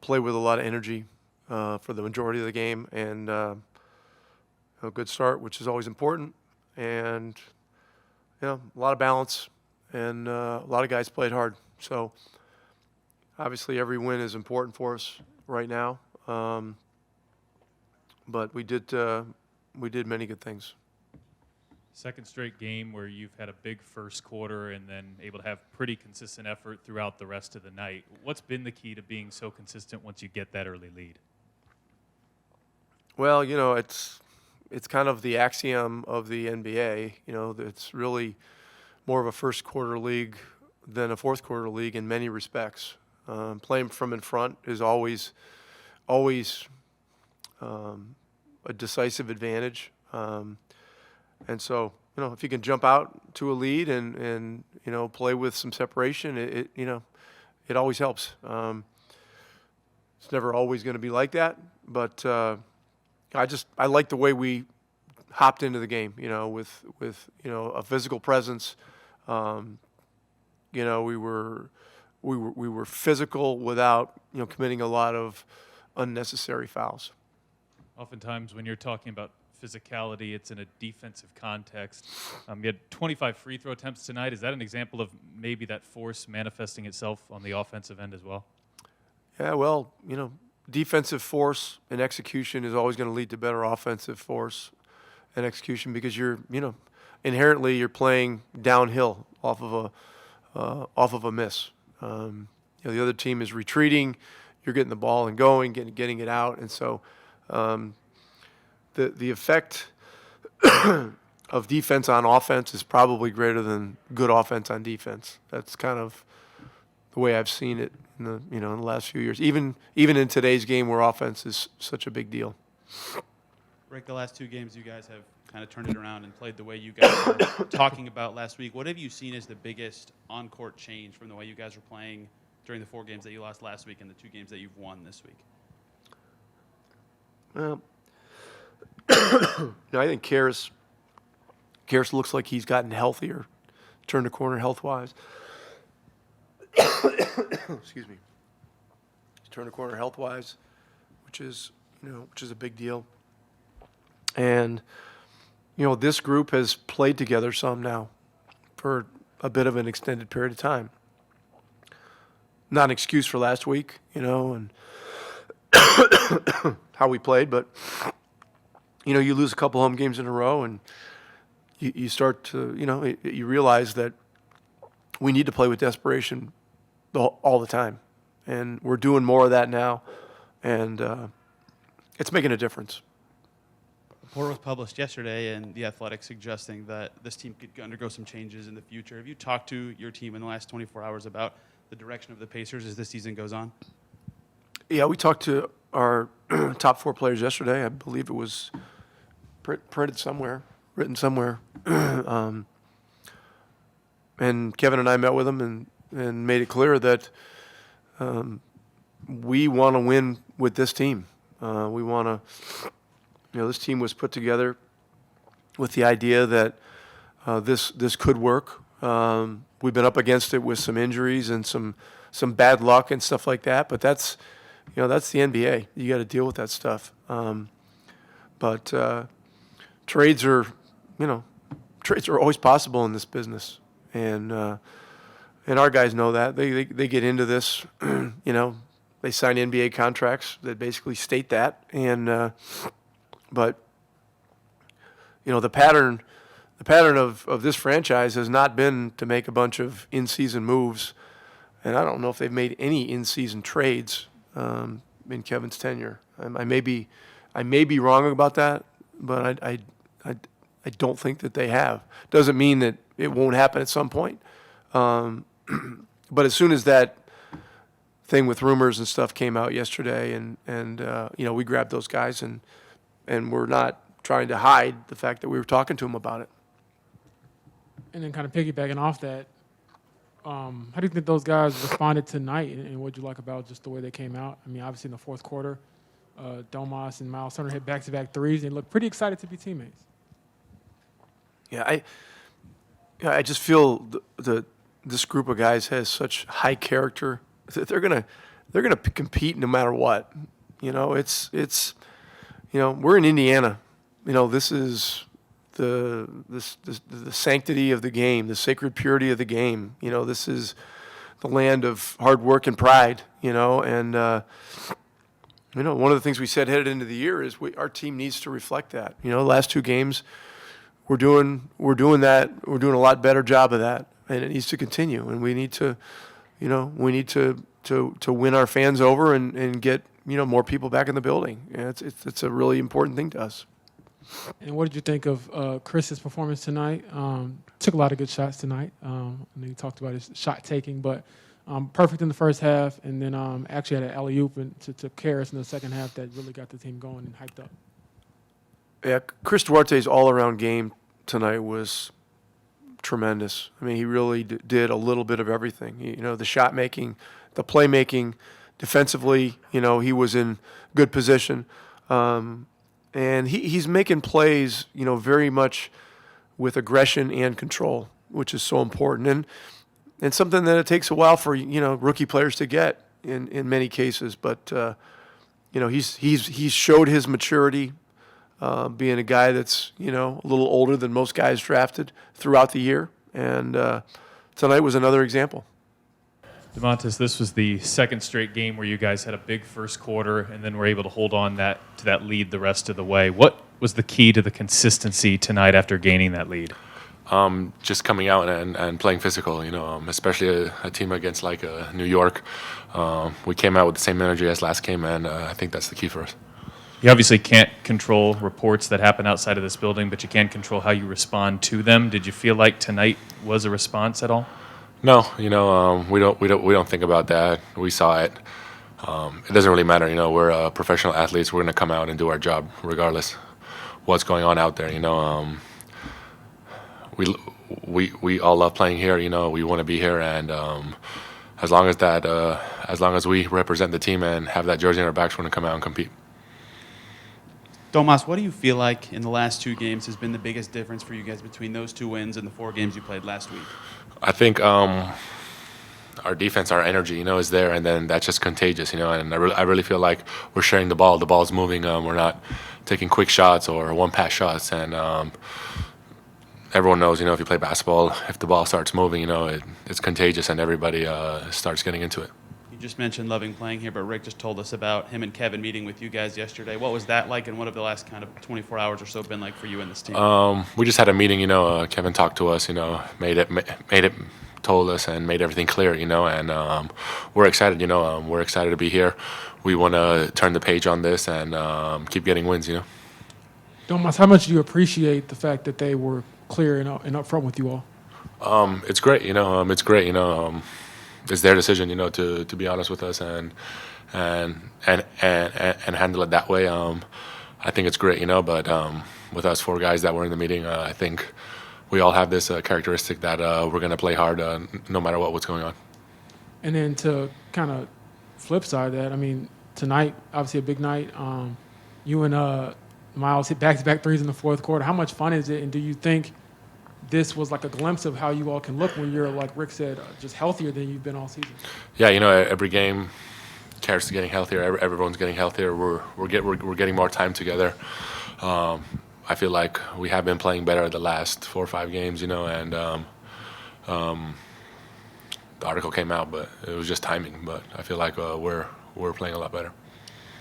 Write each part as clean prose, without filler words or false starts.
played with a lot of energy for the majority of the game, and a good start, which is always important, and a lot of balance, and a lot of guys played hard. So obviously every win is important for us right now, but we did many good things. Second straight game where you've had a big first quarter and then able to have pretty consistent effort throughout the rest of the night. What's been the key to being so consistent once you get that early lead? Well, it's kind of the axiom of the NBA. It's really more of a first quarter league than a fourth quarter league in many respects. Playing from in front is always a decisive advantage. And so, if you can jump out to a lead and play with some separation, it always helps. It's never always going to be like that, but I like the way we hopped into the game, with a physical presence. We were physical without committing a lot of unnecessary fouls. Oftentimes when you're talking about physicality, it's in a defensive context. You had 25 free throw attempts tonight. Is that an example of maybe that force manifesting itself on the offensive end as well? Yeah, well, defensive force and execution is always going to lead to better offensive force and execution because inherently you're playing downhill off of a miss. The other team is retreating. You're getting the ball and going, getting it out, and so. The effect of defense on offense is probably greater than good offense on defense. That's kind of the way I've seen it in the last few years. Even in today's game where offense is such a big deal. Rick, the last two games you guys have kind of turned it around and played the way you guys were talking about last week. What have you seen as the biggest on-court change from the way you guys were playing during the 4 games that you lost last week and the 2 games that you've won this week? Well, I think Karis looks like he's gotten healthier, turned the corner health-wise. Excuse me. He's turned the corner health-wise, which is a big deal. And this group has played together some now for a bit of an extended period of time. Not an excuse for last week, and how we played, but you lose a couple home games in a row, and you start to you realize that we need to play with desperation all the time, and we're doing more of that now, and it's making a difference. A report was published yesterday in The Athletic suggesting that this team could undergo some changes in the future. Have you talked to your team in the last 24 hours about the direction of the Pacers as this season goes on? Yeah, we talked to our top 4 players yesterday. I believe it was written somewhere. And Kevin and I met with them and made it clear that we want to win with this team. We want to, this team was put together with the idea that this could work. We've been up against it with some injuries and some bad luck and stuff like that, but that's the NBA. You got to deal with that stuff. But trades are always possible in this business, and our guys know that. They get into this, they sign NBA contracts that basically state that, and but the pattern of this franchise has not been to make a bunch of in-season moves, and I don't know if they've made any in-season trades in Kevin's tenure. I may be wrong about that, but I don't think that they have. Doesn't mean that it won't happen at some point. But as soon as that thing with rumors and stuff came out yesterday, and we grabbed those guys, and we're not trying to hide the fact that we were talking to them about it. And then kind of piggybacking off that, how do you think those guys responded tonight, and what did you like about just the way they came out? I mean, obviously in the fourth quarter, Domas and Myles Turner hit back-to-back threes, and looked pretty excited to be teammates. Yeah, I just feel that this group of guys has such high character that they're they're going to compete no matter what. It's we're in Indiana. This is the sanctity of the game, the sacred purity of the game. This is the land of hard work and pride. And one of the things we said headed into the year is our team needs to reflect that. The last 2 games, we're doing that. We're doing a lot better job of that, and it needs to continue. And we need to win our fans over and get more people back in the building. And it's a really important thing to us. And what did you think of Chris's performance tonight? Took a lot of good shots tonight. And he talked about his shot taking, but perfect in the first half, and then actually had an alley-oop to Karras in the second half that really got the team going and hyped up. Yeah, Chris Duarte's all-around game tonight was tremendous. I mean, he really did a little bit of everything. The shot making, the play making, defensively. He was in good position, and he's making plays. Very much with aggression and control, which is so important, and something that it takes a while for rookie players to get in many cases. But he's showed his maturity. Being a guy that's, a little older than most guys drafted throughout the year. And tonight was another example. Domantas, this was the second straight game where you guys had a big first quarter and then were able to hold on to that lead the rest of the way. What was the key to the consistency tonight after gaining that lead? Just coming out and playing physical, especially a team against like New York. We came out with the same energy as last game, and I think that's the key for us. You obviously can't control reports that happen outside of this building, but you can control how you respond to them. Did you feel like tonight was a response at all? No, we don't think about that. We saw it. It doesn't really matter. We're professional athletes. We're going to come out and do our job regardless what's going on out there. We all love playing here. We want to be here, and as long as we represent the team and have that jersey on our backs, we're going to come out and compete. Domas, what do you feel like in the last 2 games has been the biggest difference for you guys between those 2 wins and the 4 games you played last week? I think our defense, our energy, is there, and then that's just contagious, and I really feel like we're sharing the ball. The ball's moving. We're not taking quick shots or one-pass shots, and everyone knows, if you play basketball, if the ball starts moving, it's contagious, and everybody starts getting into it. You just mentioned loving playing here, but Rick just told us about him and Kevin meeting with you guys yesterday. What was that like, and what have the last kind of 24 hours or so been like for you and this team? We just had a meeting. Kevin talked to us. Made it, told us, and made everything clear. And we're excited. We're excited to be here. We want to turn the page on this and keep getting wins. Domas, how much do you appreciate the fact that they were clear and upfront with you all? It's great. It's great. It's their decision, to be honest with us and handle it that way. I think it's great, but with us 4 guys that were in the meeting, I think we all have this characteristic that we're going to play hard no matter what's going on. And then to kind of flip side of that, I mean, tonight, obviously a big night. You and Myles hit back-to-back threes in the fourth quarter. How much fun is it, and do you think this was like a glimpse of how you all can look when you're, like Rick said, just healthier than you've been all season? Yeah, every game, Karras is getting healthier. Everyone's getting healthier. We're getting more time together. I feel like we have been playing better the last 4 or 5 games, and the article came out, but it was just timing. But I feel like we're playing a lot better.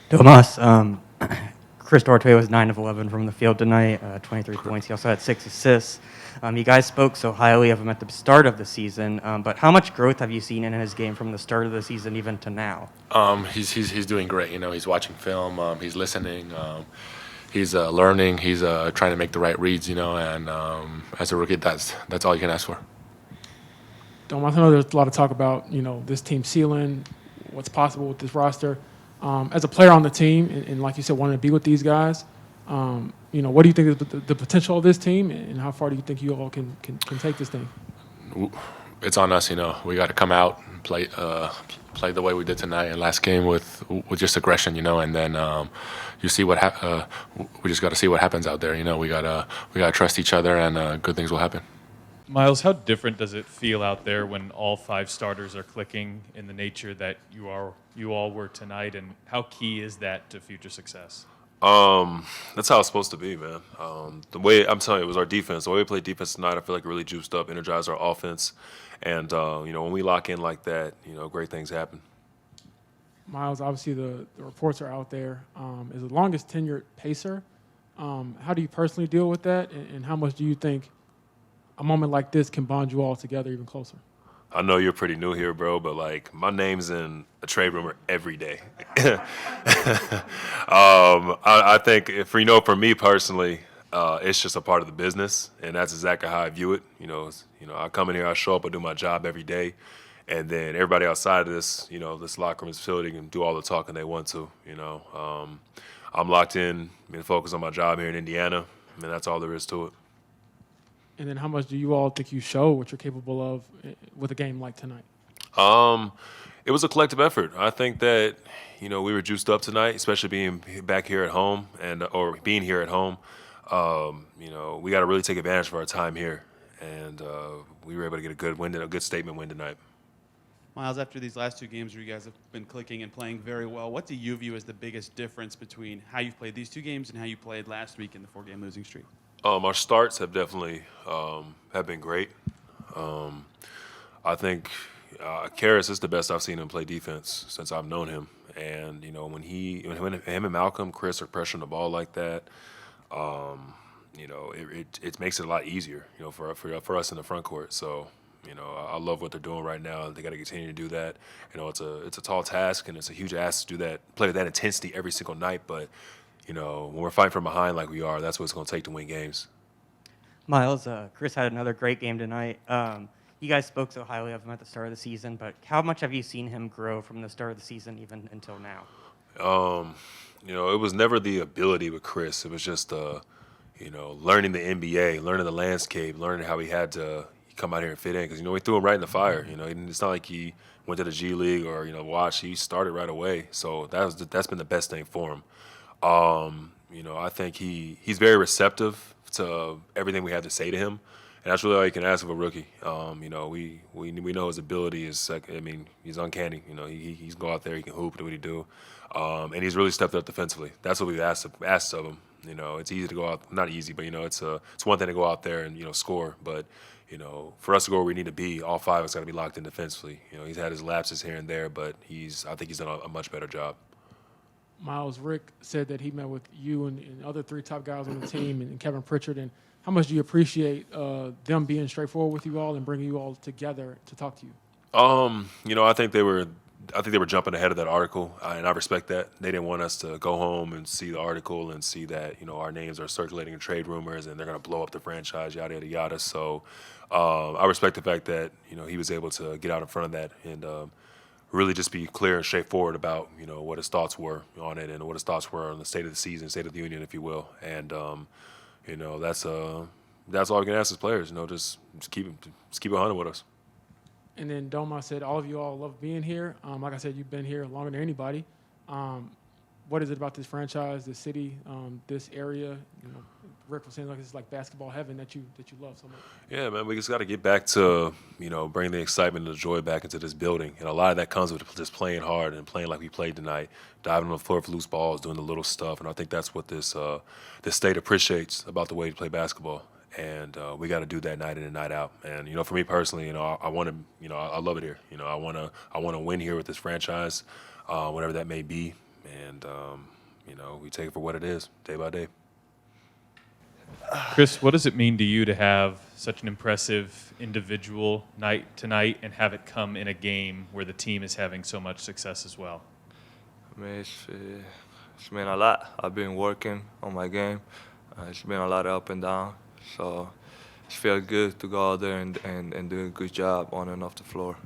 Domas, Chris Duarte was 9 of 11 from the field tonight, 23 points. He also had 6 assists. You guys spoke so highly of him at the start of the season, but how much growth have you seen in his game from the start of the season even to now? He's doing great. He's watching film. He's listening. He's learning. He's trying to make the right reads. And as a rookie, that's all you can ask for. Domas, I know there's a lot of talk about this team ceiling, what's possible with this roster. As a player on the team, and like you said, wanting to be with these guys. What do you think is the potential of this team, and how far do you think you all can take this thing? It's on us. We got to come out and play the way we did tonight and last game with just aggression. And then you see what we just got to see what happens out there. We gotta trust each other, and good things will happen. Myles, how different does it feel out there when all 5 starters are clicking in the nature that you are you all were tonight, and how key is that to future success? That's how it's supposed to be, man. The way I'm telling you, it was our defense. The way we played defense tonight, I feel like it really juiced up, energized our offense, and when we lock in like that, great things happen. Myles, obviously the reports are out there. Is the longest tenured pacer. How do you personally deal with that, and how much do you think a moment like this can bond you all together even closer? I know you're pretty new here, bro, but like my name's in a trade rumor every day. I think for me personally, it's just a part of the business, and that's exactly how I view it. I come in here, I show up, I do my job every day, and then everybody outside of this, this locker room, this facility, can do all the talking they want to. I'm locked in, focused on my job here in Indiana, and that's all there is to it. And then how much do you all think you show what you're capable of with a game like tonight? It was a collective effort. I think that, we were juiced up tonight, especially being back here at home or being here at home. We got to really take advantage of our time here. And we were able to get a good win, a good statement win tonight. Myles, after these last two games where you guys have been clicking and playing very well, what do you view as the biggest difference between how you've played these two games and how you played last week in the 4-game losing streak? Our starts have definitely have been great. I think Karras is the best I've seen him play defense since I've known him. And when him and Malcolm, Chris are pressuring the ball like that, it makes it a lot easier, for us in the front court. So I love what they're doing right now. They got to continue to do that. It's a tall task and it's a huge ask to do that, play with that intensity every single night, but. When we're fighting from behind like we are, that's what it's going to take to win games. Myles, Chris had another great game tonight. You guys spoke so highly of him at the start of the season, but how much have you seen him grow from the start of the season even until now? It was never the ability with Chris. It was just, learning the NBA, learning the landscape, learning how he had to come out here and fit in. Because, we threw him right in the fire. It's not like he went to the G League or, watched. He started right away. So that's been the best thing for him. I think he's very receptive to everything we have to say to him, and that's really all you can ask of a rookie. We know his ability is he's uncanny. He's go out there, he can hoop, do what he do, and he's really stepped up defensively. That's what we've asked of him. It's easy to go out, not easy, but it's one thing to go out there and score, but for us to go where we need to be, all five of us got to be locked in defensively. He's had his lapses here and there, but I think he's done a much better job. Myles, Rick said that he met with you and other three top guys on the team and Kevin Pritchard. And how much do you appreciate them being straightforward with you all and bringing you all together to talk to you? I think they were jumping ahead of that article, and I respect that. They didn't want us to go home and see the article and see that our names are circulating in trade rumors and they're going to blow up the franchise, yada yada yada. So I respect the fact that he was able to get out in front of that and really just be clear and straightforward about what his thoughts were on it and what his thoughts were on the state of the season, state of the union, if you will. And that's all we can ask as players. Just keep it 100 with us. And then Doma said, all of you all love being here. Like I said, you've been here longer than anybody. What is it about this franchise, this city, this area? Rick was saying it's like basketball heaven that you love so much. Yeah, man, we just got to get back to bringing the excitement and the joy back into this building, and a lot of that comes with just playing hard and playing like we played tonight, diving on the floor for loose balls, doing the little stuff, and I think that's what this state appreciates about the way to play basketball. And we got to do that night in and night out. And for me personally, I want to, I love it here. I want to win here with this franchise, whatever that may be. And we take it for what it is, day by day. Chris, what does it mean to you to have such an impressive individual night tonight and have it come in a game where the team is having so much success as well? It's been a lot. I've been working on my game. It's been a lot of up and down. So it feels good to go out there and do a good job on and off the floor.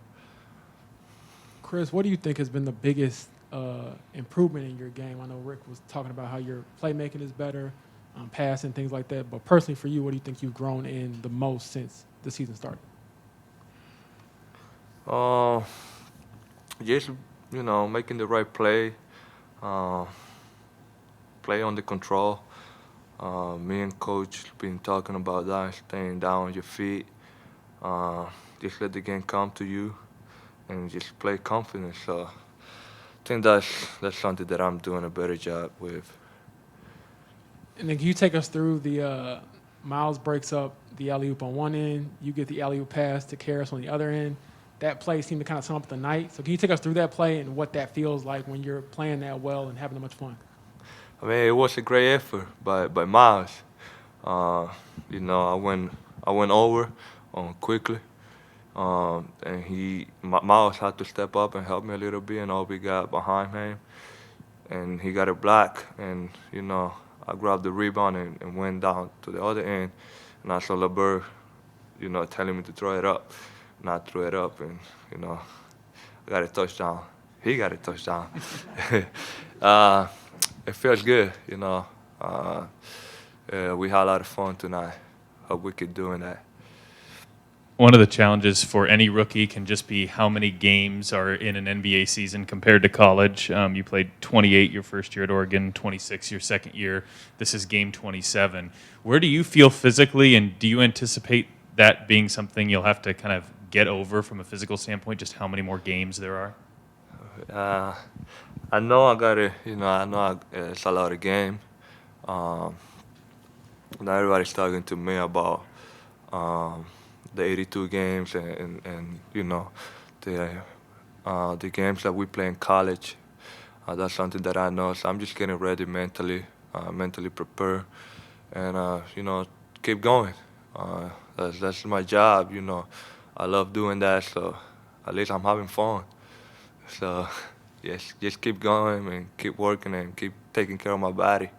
Chris, what do you think has been the biggest improvement in your game? I know Rick was talking about how your playmaking is better, passing, things like that. But personally for you, what do you think you've grown in the most since the season started? Just, making the right play, play under control. Me and Coach been talking about that, staying down on your feet. Just let the game come to you and just play confident. So think that's something that I'm doing a better job with. And then can you take us through the Myles breaks up the alley-oop on one end, you get the alley-oop pass to Karras on the other end. That play seemed to kind of sum up the night. So can you take us through that play and what that feels like when you're playing that well and having that much fun? I mean, it was a great effort by Myles. You know, I went over quickly, and Myles had to step up and help me a little bit, and Obi got behind him, and he got a block, and you know, I grabbed the rebound and went down to the other end, and I saw LeBert, you know, telling me to throw it up, and I threw it up, and you know, I got a touchdown. He got a touchdown. It feels good, you know. We had a lot of fun tonight. Hope we keep doing that. One of the challenges for any rookie can just be how many games are in an NBA season compared to college. You played 28 your first year at Oregon, 26 your second year. This is game 27. Where do you feel physically, and do you anticipate that being something you'll have to kind of get over from a physical standpoint, just how many more games there are? I know I got it. You know, it's a lot of game. Now everybody's talking to me about the 82 games and you know the games that we play in college. That's something that I know. So I'm just getting ready mentally, mentally prepared, and you know, keep going. That's my job. You know, I love doing that. So at least I'm having fun. So yes, just keep going and keep working and keep taking care of my body.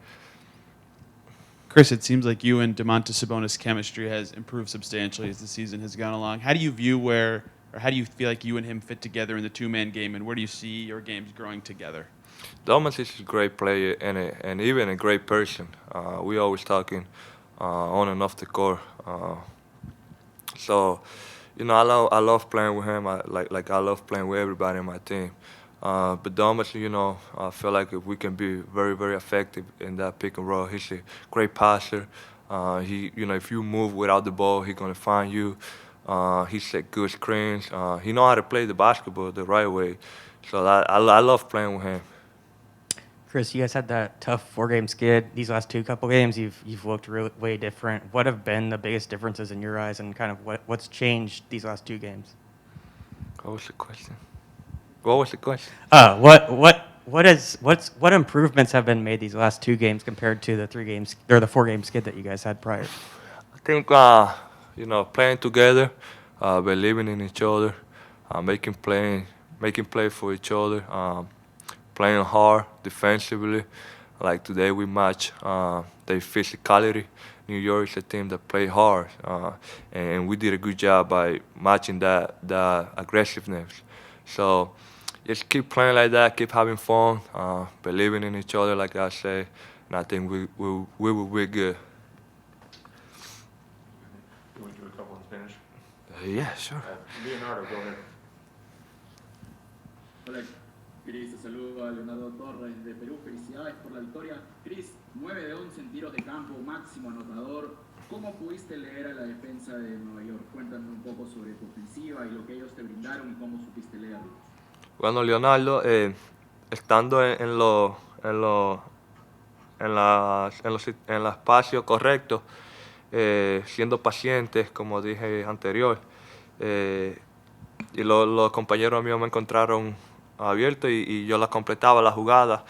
Chris, it seems like you and Domantas Sabonis' chemistry has improved substantially as the season has gone along. How do you how do you feel like you and him fit together in the two-man game, and where do you see your games growing together? Domas is a great player and even a great person. We always talking on and off the court. So, you know, I love playing with him. I love playing with everybody on my team. But Domas, you know, I feel like if we can be very, very effective in that pick and roll, he's a great passer. You know, if you move without the ball, he's gonna find you. He set good screens. He know how to play the basketball the right way. So I love playing with him. Chris, you guys had that tough 4-game skid. These last couple games, you've looked really way different. What have been the biggest differences in your eyes, and kind of what's changed these last 2 games? What was the question? What was the question? What improvements have been made these last 2 games compared to the 3 games or the 4-game skid that you guys had prior? I think you know, playing together, believing in each other, making play for each other, playing hard defensively. Like today we match their physicality. New York is a team that play hard, and we did a good job by matching that aggressiveness. So just keep playing like that, keep having fun, believing in each other, like I say, and I think we will be good. You want to do a couple in Spanish? Yeah, sure. Leonardo, go ahead. Hola, Cris, te saludo a Leonardo Torres de Perú. Felicidades por la victoria. Cris, 9 de 11 en tiros de campo, máximo anotador. ¿Cómo pudiste leer a la defensa de Nueva York? Cuéntame un poco sobre tu ofensiva y lo que ellos te brindaron y cómo supiste leerlos. Bueno, Leonardo, estando en el espacio correcto, siendo pacientes, como dije anterior, y los compañeros míos me encontraron abierto y yo la completaba la jugada.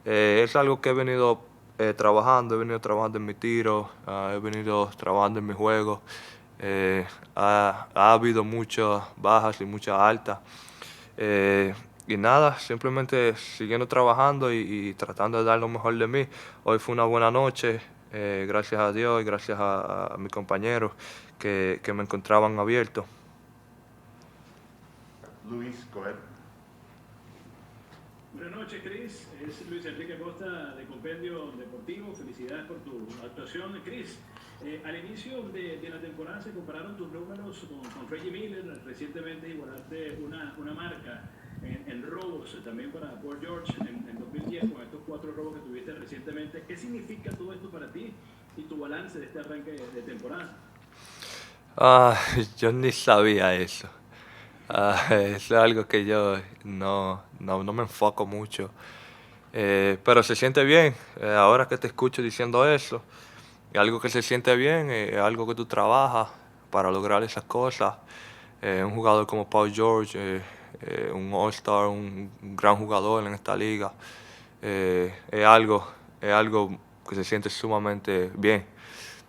Es algo que he venido trabajando en mi tiro, he venido trabajando en mi juego. Ha habido muchas bajas y muchas altas. Y nada, simplemente siguiendo trabajando y tratando de dar lo mejor de mí. Hoy fue una buena noche, gracias a Dios y gracias a mis compañeros que me encontraban abierto. Luis, go ahead. Buenas noches, Cris. Es Luis Enrique Costa de Compendio Deportivo. Felicidades por tu actuación, Cris. Al inicio de la temporada se compararon tus números con Reggie Miller. Recientemente igualaste una marca en robos también para Paul George en 2010 con estos 4 robos que tuviste recientemente. ¿Qué significa todo esto para ti y tu balance de este arranque de temporada? Yo ni sabía eso. Eso es algo que yo no no me enfoco mucho. Pero se siente bien. Ahora que te escucho diciendo eso, es algo que se siente bien, es algo que tú trabajas para lograr esas cosas. Un jugador como Paul George, un All-Star, un gran jugador en esta liga, es algo que se siente sumamente bien.